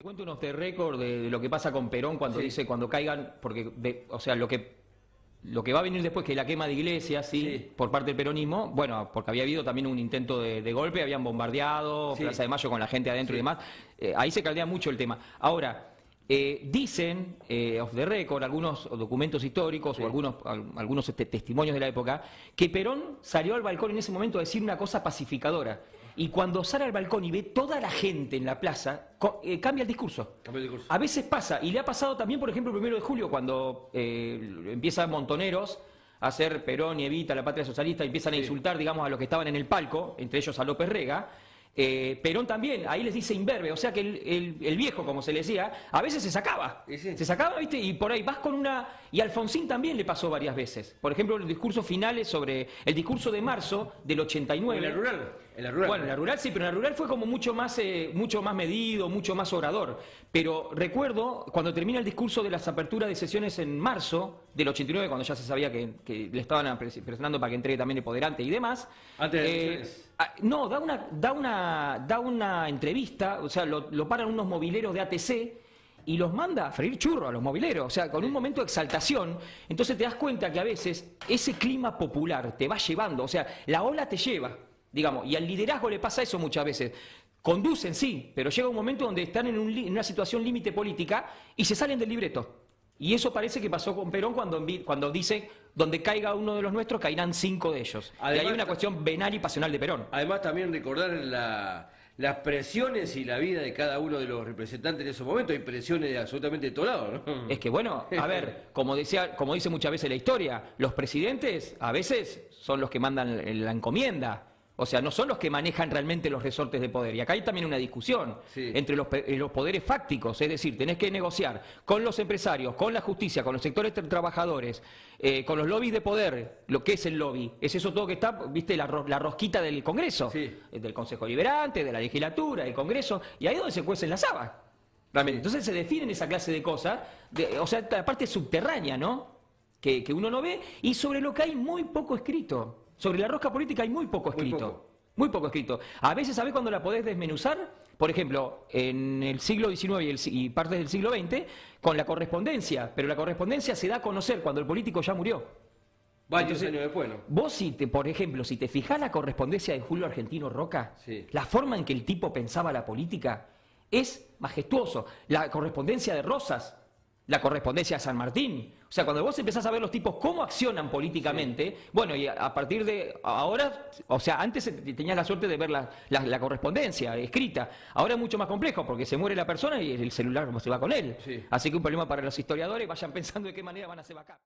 Cuento unos de récord de lo que pasa con Perón cuando dice cuando caigan, porque o sea, lo que va a venir después, que la quema de iglesias, por parte del peronismo, bueno, porque había habido también un intento de golpe, habían bombardeado Plaza de Mayo con la gente adentro y demás, ahí se caldea mucho el tema. Ahora, dicen, off the record, algunos documentos históricos o algunos testimonios de la época, que Perón salió al balcón en ese momento a decir una cosa pacificadora. Y cuando sale al balcón y ve toda la gente en la plaza, cambia el discurso. A veces pasa, y le ha pasado también, por ejemplo, el 1 de julio, cuando empiezan Montoneros a hacer Perón y Evita, la patria socialista, y empiezan a insultar, digamos, a los que estaban en el palco, entre ellos a López Rega. Perón también, ahí les dice imberbe, o sea que el viejo, como se le decía, a veces se sacaba, se sacaba, ¿viste? Y por ahí vas con una... Y a Alfonsín también le pasó varias veces. Por ejemplo, los discursos finales sobre el discurso de marzo del 89. En la rural. Bueno, en la rural sí, pero en la rural fue como mucho más medido, mucho más orador. Pero recuerdo cuando termina el discurso de las aperturas de sesiones en marzo del 89, cuando ya se sabía que le estaban presionando para que entregue también el poderante y demás. Antes de las no, da una entrevista, o sea, lo paran unos mobileros de ATC y los manda a freír churro a los mobileros, o sea, con un momento de exaltación. Entonces te das cuenta que a veces ese clima popular te va llevando, o sea, la ola te lleva, digamos, y al liderazgo le pasa eso muchas veces. Conducen, sí, pero llega un momento donde están en una situación límite política y se salen del libreto. Y eso parece que pasó con Perón cuando dice, donde caiga uno de los nuestros, caerán 5 de ellos. Además, y hay una cuestión venal y pasional de Perón. Además, también recordar las presiones y la vida de cada uno de los representantes en esos momentos. Hay presiones absolutamente de todo lado, ¿no? Es que, bueno, a ver, como dice muchas veces la historia, los presidentes a veces son los que mandan la encomienda. O sea, no son los que manejan realmente los resortes de poder. Y acá hay también una discusión entre los poderes fácticos. Es decir, tenés que negociar con los empresarios, con la justicia, con los sectores trabajadores, con los lobbies de poder. ¿Lo que es el lobby? Es eso todo que está, viste, la rosquita del Congreso, del Consejo Liberante, de la legislatura, del Congreso. Y ahí es donde se cuecen las habas. Realmente. Entonces se definen esa clase de cosas, o sea, la parte subterránea, ¿no? Que uno no ve, y sobre lo que hay muy poco escrito. Sobre la rosca política hay muy poco escrito. Muy poco escrito. A veces, ¿sabés cuándo la podés desmenuzar? Por ejemplo, en el siglo XIX y partes del siglo XX, con la correspondencia. Pero la correspondencia se da a conocer cuando el político ya murió. Varios años después, ¿no? Vos, por ejemplo, si te fijás la correspondencia de Julio Argentino Roca, la forma en que el tipo pensaba la política es majestuoso. La correspondencia de Rosas, la correspondencia de San Martín. O sea, cuando vos empezás a ver los tipos cómo accionan políticamente, bueno, y a partir de ahora, o sea, antes tenías la suerte de ver la correspondencia escrita. Ahora es mucho más complejo porque se muere la persona y el celular se va con él. Así que un problema para los historiadores, vayan pensando de qué manera van a hacer backup.